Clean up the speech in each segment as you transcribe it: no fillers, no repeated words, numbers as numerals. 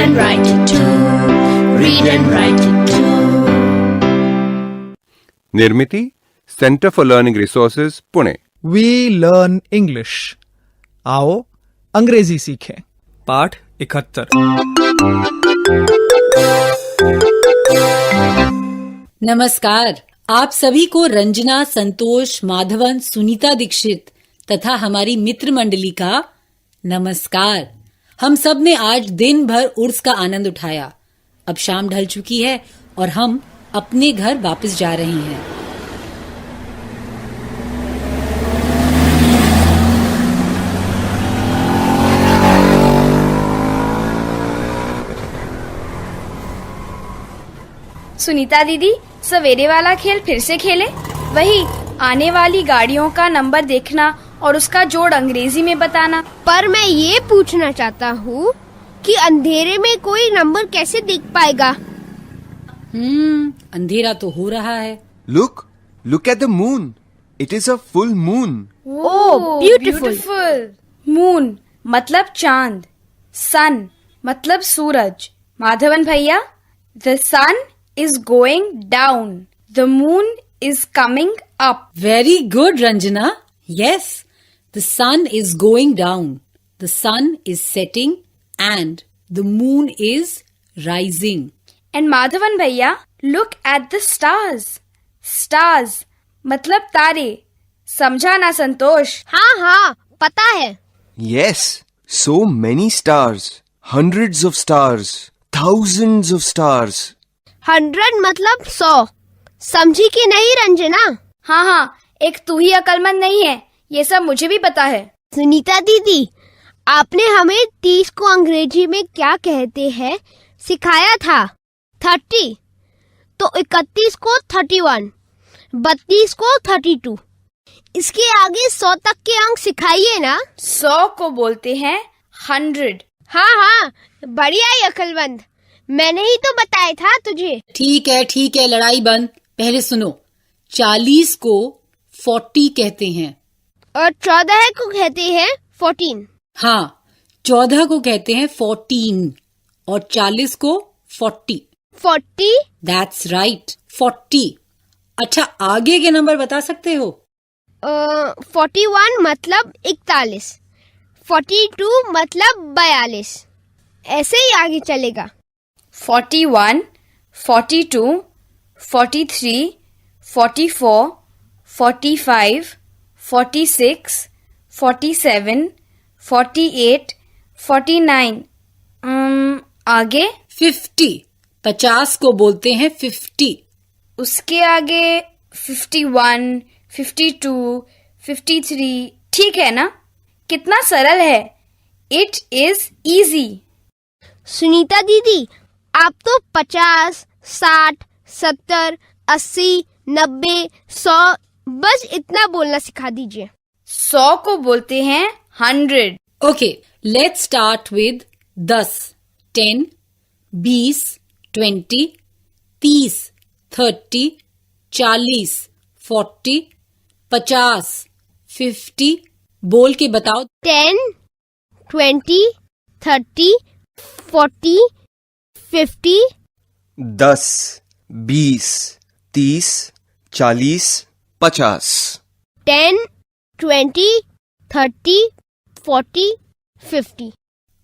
and write it too. Read and write it too. Nirmiti centre for learning resources Pune. We learn English. आओ अंग्रेजी सीखें। पाठ 71। नमस्कार। आप सभी को रंजना, संतोष, माधवन, सुनीता दीक्षित तथा हमारी मित्र मंडली का नमस्कार। हम सब ने आज दिन भर उर्स का आनंद उठाया। अब शाम ढल चुकी है और हम अपने घर वापस जा रहे हैं। सुनीता दीदी, सवेरे वाला खेल फिर से खेले। वही आने वाली गाड़ियों का नंबर देखना और उसका जोड़ अंग्रेजी में बताना। पर मैं ये पूछना चाहता हूँ कि अंधेरे में कोई नंबर कैसे देख पाएगा? अंधेरा तो हो रहा है। Look at the moon. It is a full moon. Oh, beautiful. Moon मतलब चांद, सन मतलब सूरज। माधवन भैया, the sun is going down. The moon is coming up. Very good, Ranjana. Yes, the sun is going down. The sun is setting and the moon is rising. And Madhavan भैया, look at the stars. Stars मतलब तारे। समझा ना संतोष? हाँ, पता है। Yes, so many stars. Hundreds of stars. Thousands of stars. 100 मतलब 100। समझी कि नहीं रंजना? हाँ, एक तू ही अकलमंद नहीं है, ये सब मुझे भी पता है। सुनीता दीदी, आपने हमें 30 को अंग्रेजी में क्या कहते हैं सिखाया था। 30 तो 31 को 31, 32 को 32। इसके आगे 100 तक के अंक सिखाइए ना। 100 को बोलते हैं 100। हाँ, बढ़िया ही अकलमंद। मैंने ही तो बताया था तुझे। ठीक है, लड़ाई बंद। पहले सुनो। 40 को 40 कहते हैं और 14 को कहते हैं 14। हाँ, 14 को कहते हैं 14 और 40 को 40। 40? That's right, 40। अच्छा, आगे के नंबर बता सकते हो? 41 मतलब 41, 42 मतलब 42। ऐसे ही आगे चलेगा। 41, 42, 43, 44, 45, 46, 47, 48, 49। आगे 50। 50 को बोलते हैं 50। उसके आगे 51, 52, 53। ठीक है ना? कितना सरल है। It is easy। सुनीता दीदी, आप तो 50, 60, 70, 80, 90, 100 बस इतना बोलना सिखा दीजिए। 100 को बोलते हैं 100। Okay, let's start with 10, 10, 20, 20, 30, 30, 40, 40, 50, 50। बोल के बताओ। 10, 20, 30, 40, 50। 10, 20, 30, 40, 50। 10, 20, 30, 40, 50।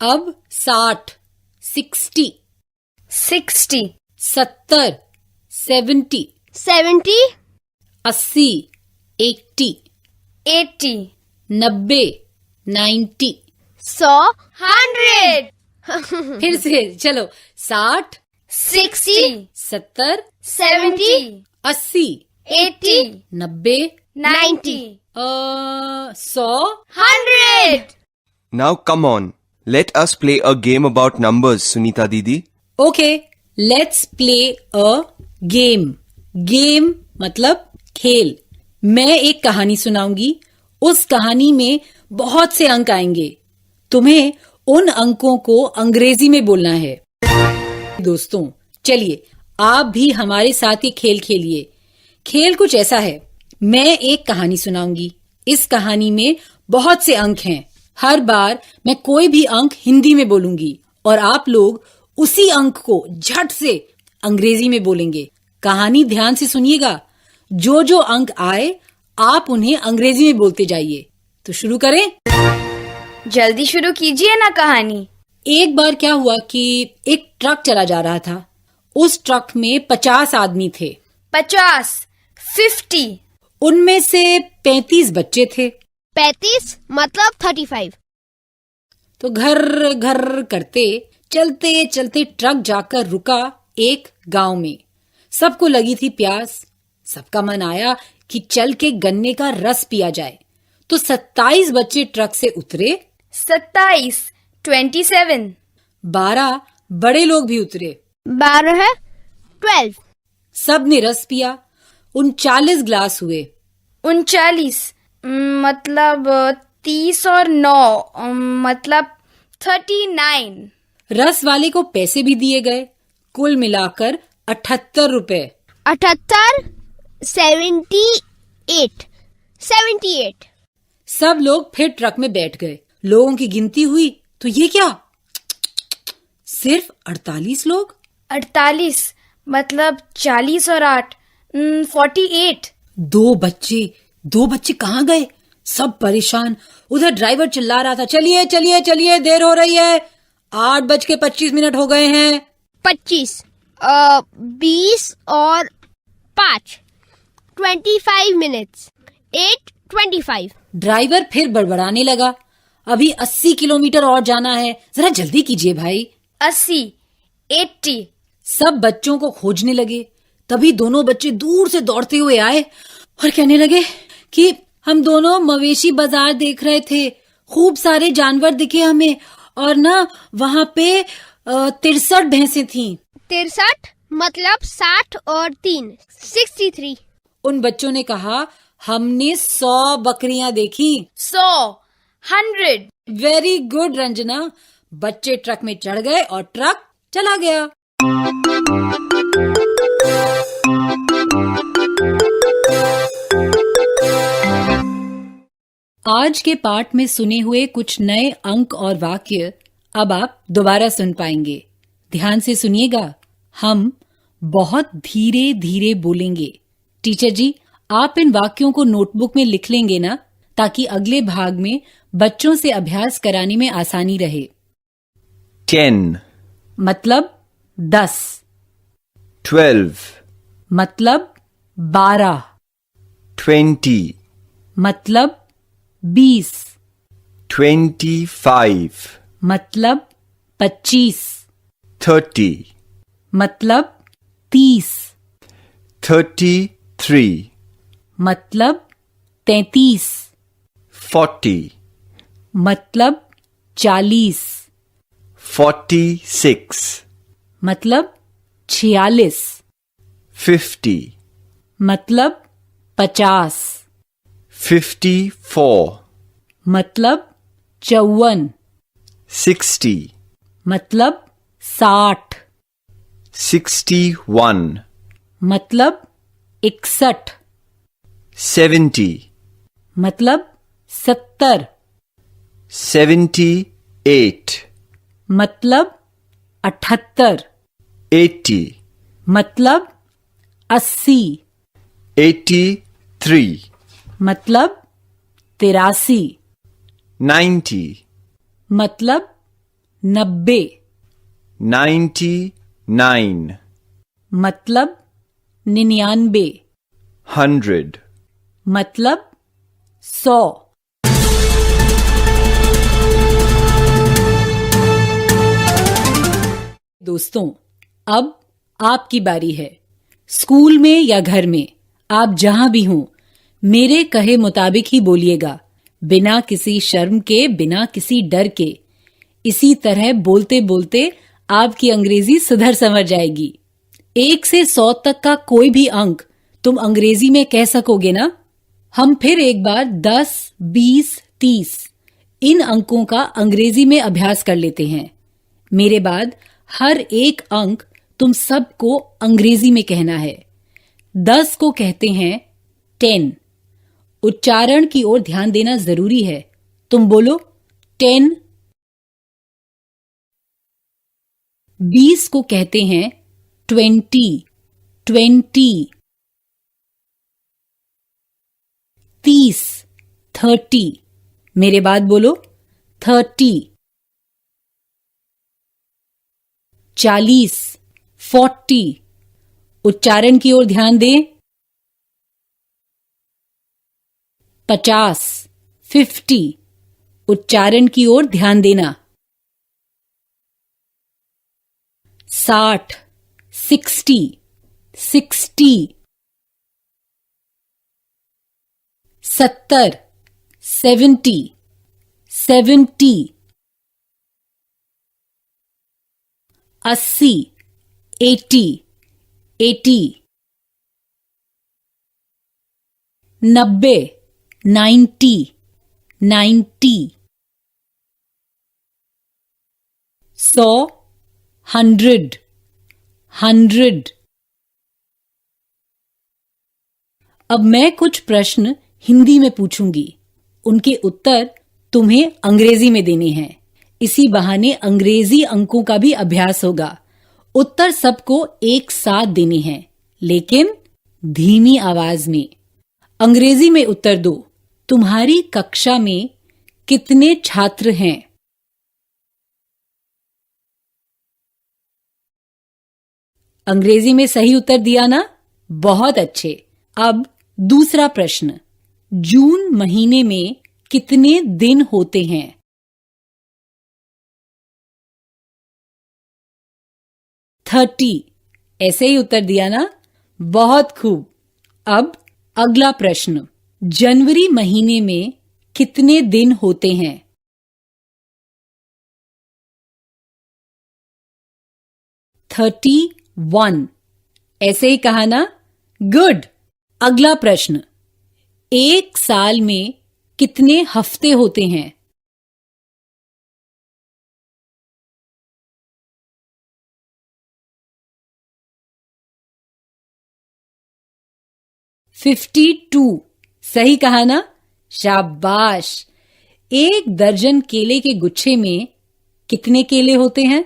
अब 60, 60, 60, 70, 70, 70, 80, 80, 80, 90, 90। 100, 100। फिर से चलो। 60, 60, 70, 70, 80, 80, 90, 90, 100। 100। Now come on. Let us play a game about numbers, Sunita Didi. Okay, let's play a game. Game मतलब खेल। मैं एक कहानी सुनाऊंगी। उस कहानी में बहुत से अंक आएंगे। तुम्हें उन अंकों को अंग्रेजी में बोलना है। दोस्तों, चलिए आप भी हमारे साथ ये खेल खेलिए। खेल कुछ ऐसा है, मैं एक कहानी सुनाऊंगी। इस कहानी में बहुत से अंक हैं। हर बार मैं कोई भी अंक हिंदी में बोलूंगी और आप लोग उसी अंक को झट से अंग्रेजी में बोलेंगे। कहानी ध्यान से सुनिएगा। जो जो अंक आए आप उन्हें अंग्रेजी में बोलते जाइए। तो शुरू करें। जल्दी शुरू कीजिए ना कहानी। एक बार क्या हुआ कि एक ट्रक चला जा रहा था। उस ट्रक में 50 आदमी थे। 50 उनमें से 35 बच्चे थे। 35 मतलब 35। तो घर घर करते चलते चलते ट्रक जाकर रुका एक गांव में। सबको लगी थी प्यास। सबका मन आया कि चल के गन्ने का रस पिया जाए। तो 27 बच्चे ट्रक से उतरे। 27 27 12 बड़े लोग भी उतरे। 12 है 12। सब ने रस पिया। 39 ग्लास हुए। 39 मतलब 30 और 9 मतलब 39। रस वाले को पैसे भी दिए गए। कुल मिलाकर 78 रुपए। 78 78। सब लोग फिर ट्रक में बैठ गए। लोगों की गिनती हुई तो ये क्या, सिर्फ 48 लोग। 48 मतलब 40 और 8 48। दो बच्चे कहाँ गए? सब परेशान। उधर ड्राइवर चिल्ला रहा था, चलिए चलिए चलिए, देर हो रही है, 8:25 हो गए हैं। 25 20 और 5 25 मिनट्स 8:25। ड्राइवर फिर बड़बड़ाने लगा, अभी 80 किलोमीटर और जाना है, जरा जल्दी कीजिए भाई। 80 सब बच्चों को खोजने लगे। तभी दोनों बच्चे दूर से दौड़ते हुए आए और कहने लगे कि हम दोनों मवेशी बाजार देख रहे थे, खूब सारे जानवर दिखे हमें, और ना वहां पे 63 भैंसें थीं। 63 मतलब 60 और 3 63। उन बच्चों ने कहा हमने 100 बकरियां देखी। 100 वेरी गुड रंजना। बच्चे ट्रक में चढ़ गए और ट्रक चला गया। आज के पाठ में सुने हुए कुछ नए अंक और वाक्य अब आप दोबारा सुन पाएंगे। ध्यान से सुनिएगा। हम बहुत धीरे धीरे बोलेंगे। टीचर जी, आप इन वाक्यों को नोटबुक में लिख लेंगे ना, ताकि अगले भाग में बच्चों से अभ्यास कराने में आसानी रहे। 10, मतलब 10, 12, मतलब 12, 20, मतलब 20, 25, मतलब 25, 30, मतलब 30, 33, मतलब 33, 40, मतलब 40, 46, मतलब 46, 50, मतलब 50, 54, मतलब 54, 60, मतलब 60, 61, मतलब 61, 70, मतलब 70, 78, मतलब 78, 80, मतलब 80, 83, मतलब 83, 90, मतलब 90, 99, मतलब 99, 100, मतलब 100। दोस्तों, अब आपकी बारी है। स्कूल में या घर में, आप जहां भी हों, मेरे कहे मुताबिक ही बोलिएगा, बिना किसी शर्म के, बिना किसी डर के। इसी तरह बोलते बोलते आपकी अंग्रेजी सुधर संवर जाएगी। 1 से 100 तक का कोई भी अंक तुम अंग्रेजी में कह सकोगे ना? हम फिर एक बार 10, 20, 30 इन अंकों का अंग्रेजी में अभ्यास कर लेते हैं। मेरे बाद हर एक अंक तुम सबको अंग्रेजी में कहना है। 10 को कहते हैं 10। उच्चारण की ओर ध्यान देना जरूरी है। तुम बोलो 10, 20 को कहते हैं 20, 20। 30, 30। मेरे बाद बोलो 30। 40, 40। उच्चारण की ओर ध्यान दें। 50, 50। उच्चारण की ओर ध्यान देना। 60, 60, 60। 70, 70, 70। 80, 80, 80। 90, 90, 90। 100, 100, 100। अब मैं कुछ प्रश्न हिंदी में पूछूंगी, उनके उत्तर तुम्हें अंग्रेजी में देने हैं। इसी बहाने अंग्रेजी अंकों का भी अभ्यास होगा। उत्तर सबको एक साथ देने हैं, लेकिन धीमी आवाज में। अंग्रेजी में उत्तर दो। तुम्हारी कक्षा में कितने छात्र हैं? अंग्रेजी में सही उत्तर दिया ना? बहुत अच्छे। अब दूसरा प्रश्न, जून महीने में कितने दिन होते हैं? थर्टी। ऐसे ही उत्तर दिया ना? बहुत खूब। अब अगला प्रश्न, जनवरी महीने में कितने दिन होते हैं? 31। ऐसे ही कहा ना? गुड। अगला प्रश्न, एक साल में कितने हफ्ते होते हैं? 52। सही कहा ना? शाबाश। एक दर्जन केले के गुच्छे में कितने केले होते हैं?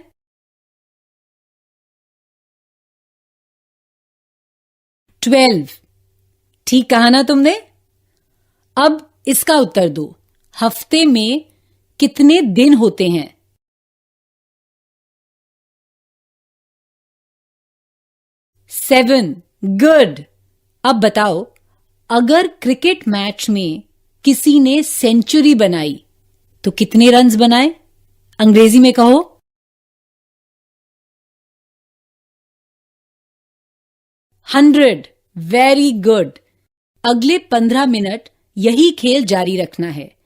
12। ठीक कहा ना तुमने? अब इसका उत्तर दो। हफ्ते में कितने दिन होते हैं? 7। गुड। अब बताओ, अगर क्रिकेट मैच में किसी ने सेंचुरी बनाई तो कितने रन्स बनाए? अंग्रेजी में कहो। 100। Very good. अगले 15 मिनट यही खेल जारी रखना है।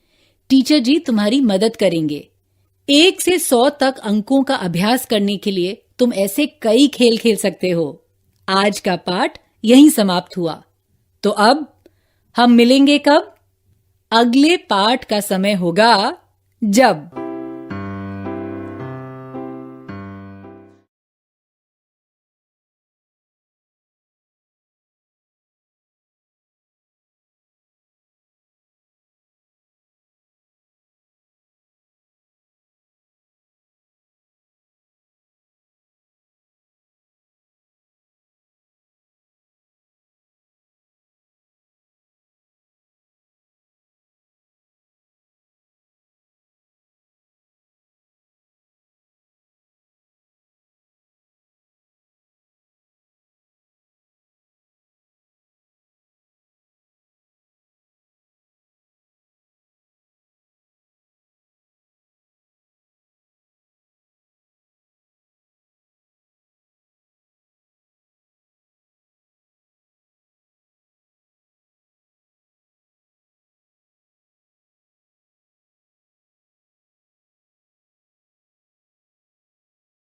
टीचर जी तुम्हारी मदद करेंगे। 1 से 100 तक अंकों का अभ्यास करने के लिए तुम ऐसे कई खेल खेल सकते हो। आज का पाठ यहीं समाप्त हुआ। तो अब हम मिलेंगे कब? अगले पाठ का समय होगा जब